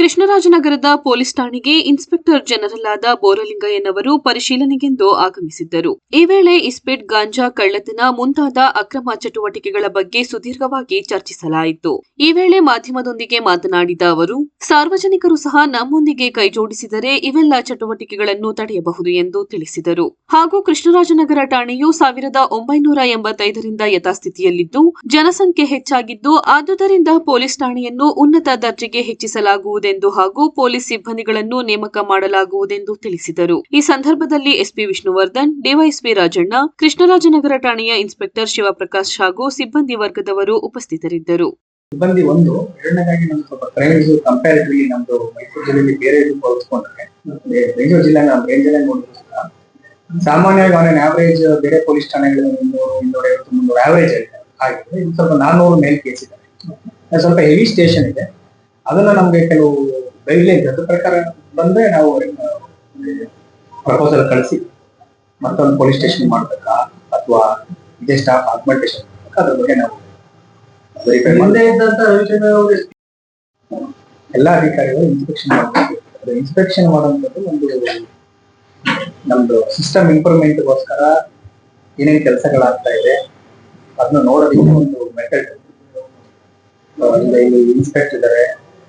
ಕೃಷ್ಣರಾಜನಗರದ police ಠಾಣೆಗೆ inspector general ಆದ ಬೋರಲಿಂಗಯ್ಯನವರು ಪರಿಶೀಲನೆಗೆಂದು ಆಗಮಿಸಿದ್ದರು. ಈ ವೇಳೆ ಇಸ್ಪೇಟ್ ಗಾಂಜಾ ಕಳ್ಳತನ ಮುಂತಾದ ಅಕ್ರಮ ಚಟುವಟಿಕೆಗಳ ಬಗ್ಗೆ ಸುದೀರ್ಘವಾಗಿ ಚರ್ಚಿಸಲಾಯಿತು. ಈ ವೇಳೆ ಮಾಧ್ಯಮದೊಂದಿಗೆ ಮಾತನಾಡಿದ ಅವರು, ಸಾರ್ವಜನಿಕರು ಸಹ ನಮ್ಮೊಂದಿಗೆ ಕೈಜೋಡಿಸಿದರೆ ಇವೆಲ್ಲ ಚಟುವಟಿಕೆಗಳನ್ನು ತಡೆಯಬಹುದು ಎಂದು ತಿಳಿಸಿದರು. ಹಾಗೂ ಕೃಷ್ಣರಾಜನಗರ ಠಾಣೆಯು 1985ರಿಂದ ಯಥಾಸ್ಥಿತಿಯಲ್ಲಿದ್ದು ಜನಸಂಖ್ಯೆ ಹೆಚ್ಚಾಗಿದ್ದು, ಆದುದರಿಂದ ಪೊಲೀಸ್ ಠಾಣೆಯನ್ನು ಉನ್ನತ ದರ್ಜೆಗೆ ಹೆಚ್ಚಿಸಲಾಗುವುದೆಂದು ಹಾಗೂ ಪೊಲೀಸ್ ಸಿಬ್ಬಂದಿಗಳನ್ನು ನೇಮಕ ಮಾಡಲಾಗುವುದೆಂದು ತಿಳಿಸಿದರು. ಈ ಸಂದರ್ಭದಲ್ಲಿ ಎಸ್ಪಿ ವಿಷ್ಣುವರ್ಧನ್, ಡಿವೈಎಸ್ಪಿ ರಾಜಣ್ಣ, ಕೃಷ್ಣರಾಜನಗರ ಠಾಣೆಯ ಇನ್ಸ್ಪೆಕ್ಟರ್ ಶಿವಪ್ರಕಾಶ್ ಹಾಗೂ ಸಿಬ್ಬಂದಿ ವರ್ಗದವರು ಉಪಸ್ಥಿತರಿದ್ದರು. ಸಿಬ್ಬಂದಿ ಒಂದು ಎರಡನೇದಾಗಿ ನಮ್ದು ಸ್ವಲ್ಪ ಕ್ರೈಮ್ಸ್ ಕಂಪ್ಯಾರಿಟಿವ್ಲಿ ನಮ್ದು ಮೈಸೂರು ಜಿಲ್ಲೆಯಲ್ಲಿ ಬೇರೆ ಹೋಲಿಸ್ಕೊಂಡ್ರೆ ಬೆಂಗಳೂರು ಜಿಲ್ಲೆ ನಾವು ರೇಂಜ್ ಅಲ್ಲಿ ನೋಡಿದ್ರು ಸಾಮಾನ್ಯವಾಗಿ ಆನ್ ಆವರೇಜ್ ಬೇರೆ ಪೊಲೀಸ್ ಠಾಣೆಗಳು 250-300 ಆವರೇಜ್ ಆಗಿದೆ. ಇದು ಸ್ವಲ್ಪ 400 ಮೇಲ್ ಕೇಸ್ ಇದೆ. ಸ್ವಲ್ಪ ಹೆವಿ ಸ್ಟೇಷನ್ ಇದೆ. ಅದನ್ನ ನಮ್ಗೆ ಕೆಲವು ಗೈಡ್ಲೈನ್ಸ್ ಅದ್ರ ಪ್ರಕಾರ ಬಂದ್ರೆ ನಾವು ಪ್ರಪೋಸಲ್ ಕಳಿಸಿ ಮತ್ತೊಂದು ಪೊಲೀಸ್ ಸ್ಟೇಷನ್ ಮಾಡ್ಬೇಕಾ ಅಥವಾ ಇದೇ ಸ್ಟಾಫ್ ಆಗ್ಮೆಂಟೇಷನ್ ಅದ್ರ ಬಗ್ಗೆ ನಾವು ಎಲ್ಲ ಅಧಿಕಾರಿಗಳು ಇನ್ಸ್ಪೆಕ್ಷನ್ ಮಾಡಬೇಕು. ಅದು ಇನ್ಸ್ಪೆಕ್ಷನ್ ಮಾಡುವಂಥದ್ದು ಒಂದು ನಮ್ದು ಸಿಸ್ಟಮ್ ಇಂಪ್ರೂವ್ಮೆಂಟ್ಗೋಸ್ಕರ ಏನೇನು ಕೆಲಸಗಳಾಗ್ತಾ ಇದೆ ಅದನ್ನ ನೋಡೋದಕ್ಕೆ ಒಂದು ಮೆಥಡ್. ಇಲ್ಲಿ ಇನ್ಸ್ಪೆಕ್ಟರ್ ಇದ್ದಾರೆ,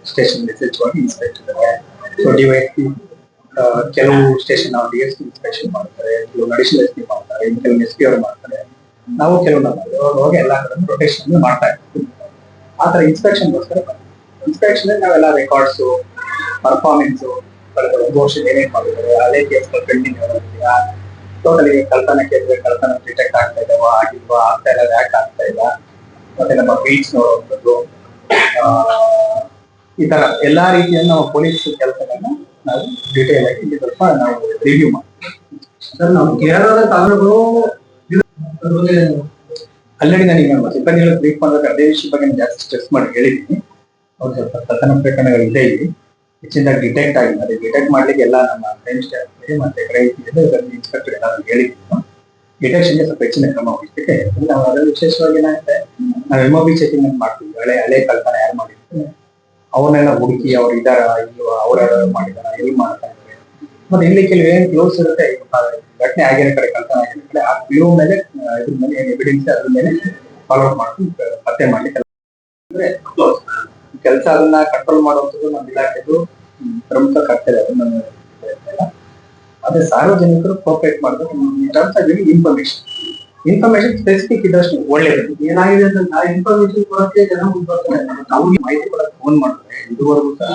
ಸ್ಟೇಷನ್ ಎಸ್ಎಚ್ಒ ಇನ್ಸ್ಪೆಕ್ಟರ್ ಇದ್ದಾರೆ. ಸೊ ಡಿವೈಎಸ್ಪಿ ಕೆಲವು ಸ್ಟೇಷನ್ ನಾವು ಡಿಎಸ್ಪಿ ಇನ್ಸ್ಪೆಕ್ಷನ್ ಮಾಡ್ತಾರೆ, ಕೆಲವು ಅಡಿಷನಲ್ ಎಸ್ಪಿ ಮಾಡ್ತಾರೆ, ಇನ್ನು ಕೆಲವು ಎಸ್ಪಿ ಅವರು ಮಾಡ್ತಾರೆ, ನಾವು ಕೆಲವು ಹೋಗಿ ಎಲ್ಲ ಕಡೆ ರೊಟೇಷನ್ ಮಾಡ್ತಾ ಇರ್ತೀವಿ. ಆ ತರ ಇನ್ಸ್ಪೆಕ್ಷನ್ಗೋಸ್ಕರ ಇನ್ಸ್ಪೆಕ್ಷನ್ ನಾವೆಲ್ಲ ರೆಕಾರ್ಡ್ಸು, ಪರ್ಫಾರ್ಮೆನ್ಸು, ಕಳೆದ 1 ವರ್ಷ ಏನೇನು ಮಾಡಿದ್ದಾರೆ, ಹಳೆ ಕೇಸ್ಗಳು ಪೆಂಡಿಂಗ್ ಇದೆಯಾ, ಟೋಟಲಿ ಕಳ್ತನ ಕೇಳಿದ್ರೆ ಕಳ್ತನ ಡಿಟೆಕ್ಟ್ ಆಗ್ತಾ ಇದಾವ ಆಗಿಲ್ವಾ, ಆಗ್ತಾ ಇಲ್ಲ, ಯಾಕೆ ಆಗ್ತಾ ಇಲ್ಲ, ಮತ್ತೆ ನಮ್ಮ ಬೀಟ್ಸ್ ನೋಡುವಂಥದ್ದು, ಈ ತರ ಎಲ್ಲಾ ರೀತಿಯ ನಾವು ಪೊಲೀಸ್ ಕೆಲಸಗಳನ್ನ ನಾವು ಡಿಟೇಲ್ ಆಗಿ ಇಲ್ಲಿ ಸ್ವಲ್ಪ ನಾವು ರಿವ್ಯೂ ಮಾಡ್ತೀವಿ. ಸರ್, ನಾವು ಕೇರಳದ ಕಾನೂನುಗಳು ಆಲ್ರೆಡಿ ನನಗೆ ಸಿಬ್ಬಂದಿಗಳು ಬ್ರೀಫ್ ಮಾಡಬೇಕು. ಅದೇ ವಿಷಯ ಬಗ್ಗೆ ಜಾಸ್ತಿ ಸ್ಟ್ರೆಸ್ ಮಾಡಿ ಹೇಳಿದ್ದೀನಿ. ಅವ್ರು ಸ್ವಲ್ಪ ಕಥನ ಪ್ರಕರಣಗಳು ಇದೆ, ಇಲ್ಲಿ ಹೆಚ್ಚಿನದಾಗಿ ಡಿಟೆಕ್ಟ್ ಆಗಿಲ್ಲ. ಅದೇ ಡಿಟೆಕ್ಟ್ ಮಾಡ್ಲಿಕ್ಕೆ ಎಲ್ಲ ನಮ್ಮ ಕ್ರೈಮ್ ಸ್ಟಾಫ್ ಮತ್ತೆ ಕ್ರೈಮ್ ಇನ್ಸ್ಪೆಕ್ಟರ್ ಎಲ್ಲ ಹೇಳಿದ್ದೀನಿ. ಡಿಟೆಕ್ಷನ್ಗೆ ಸ್ವಲ್ಪ ಹೆಚ್ಚಿನ ಕ್ರಮ ವಹಿಸಲಿಕ್ಕೆ ನಾವು ಅದರಲ್ಲಿ ವಿಶೇಷವಾಗಿ ಏನಾಗುತ್ತೆ, ನಾವು MOB ಚೆಕಿಂಗ್ ಅಂತ ಮಾಡ್ತೀವಿ. ಹಳೆ ಕಳ್ತನ ಯಾರು ಮಾಡಿರ್ತಾರೆ ಅವನ್ನೆಲ್ಲ ಹುಡುಕಿ ಅವ್ರು ಇದಾರ ಇಲ್ವಾ, ಅವ್ರು ಯಾರು ಮಾಡಿದಾರ, ಎಲ್ಲಿ ಮಾಡ್ತಾ ಇದ್ದಾರೆ, ಮತ್ತೆ ಇಲ್ಲಿ ಕೆಲವು ಏನ್ ಕ್ಲೋಸ್ ಇರುತ್ತೆ, ಘಟನೆ ಆಗಿರೋ ಕಡೆ ಕಳ್ತನ ಆಗಿರೋ ಕಡೆ ಆ ಕ್ಲೂ ಮೇಲೆ ಇದ್ರ ಮೇಲೆ ಏನ್ ಎವಿಡೆನ್ಸ್ ಅದ್ರ ಮೇಲೆ ಫಾಲೋ ಅಪ್ ಮಾಡ್ಕೊಂಡು ಪತ್ತೆ ಮಾಡ್ಲಿಕ್ಕೆ ಅಂದ್ರೆ ಕೆಲಸ ಅದನ್ನ ಕಂಟ್ರೋಲ್ ಮಾಡುವಂಥದ್ದು ನಮ್ಮ ಇಲಾಖೆದು ಪ್ರಮುಖ ಕರ್ತವ್ಯ. ಅದನ್ನ ಅದೇ ಸಾರ್ವಜನಿಕರು ಕೋಆಪರೇಟ್ ಮಾಡಬೇಕು. ಟರ್ಮ್ಸ್ ಆಫ್ ಇನ್ಫಾರ್ಮೇಶನ್ ಸ್ಪೆಸಿಫಿಕ್ ಇದ್ದಷ್ಟು ಒಳ್ಳೇದು. ಏನಾಗಿದೆ ಅಂತ ಇನ್ಫಾರ್ಮೇಶನ್ ಕೊಡಕ್ಕೆ ಜನ ಮುಂದುವರ್ತಾರೆ. ನಾವು ಮಾಹಿತಿ ಕೊಡಕ್ಕೆ ಫೋನ್ ಮಾಡಿದ್ರೆ ಇದುವರೆಗೂ ಸಹ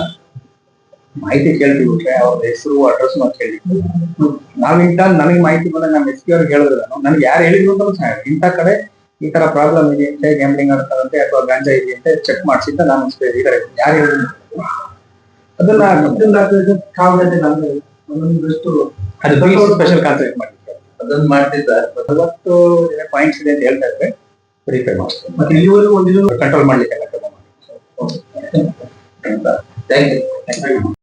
ಮಾಹಿತಿ ಕೇಳ್ತಿಬಿಟ್ರೆ ಅವ್ರ ಹೆಸರು ಅಡ್ರೆಸ್ ನಾವು ಕೇಳಿದ್ವಿ. ನಾವಿಂತ ನಮಗೆ ಮಾಹಿತಿ ಬಂದಾಗ ನಮ್ಮ ಎಸ್ ಪಿ ಅವ್ರಿಗೆ ಹೇಳಿದ್ರೆ ನನಗೆ ಯಾರು ಹೇಳಿದ್ರು ಅಂತ ಇಂಥ ಕಡೆ ಈ ತರ ಪ್ರಾಬ್ಲಮ್ ಇದೆ ಅಂತ, ಗ್ಯಾಮ್ಲಿಂಗ್ ಆಡ್ತಾರಂತೆ ಅಥವಾ ಗಾಂಜಾ ಇದೆ ಅಂತ ಚೆಕ್ ಮಾಡಿಸಿದ್ದ ನಾನು ಯಾರು ಹೇಳಿದ್ರು ಅದನ್ನ ಅದ್ರ ಬಗ್ಗೆ ಸ್ಪೆಷಲ್ ಕಾನ್ಸಂಟ್ರೇಟ್ ಮಾಡಿದ್ದೆ. ಅದನ್ನ ಮಾಡ್ತಿದ್ದಾರೆ. 40 ಪಾಯಿಂಟ್ಸ್ ಇದೆ ಅಂತ ಹೇಳ್ತಾ ಇದ್ರೆ ವೆರಿಫೈ ಮಾಡ್ತಾರೆ. ಮತ್ತೆ ಇಲ್ಲಿವರೆಗೂ ಒಂದಿನ ಕಂಟ್ರೋಲ್ ಮಾಡ್ಲಿಕ್ಕೆ ಎಲ್ಲ ಕ್ರಮ ಮಾಡಿ. Thank you.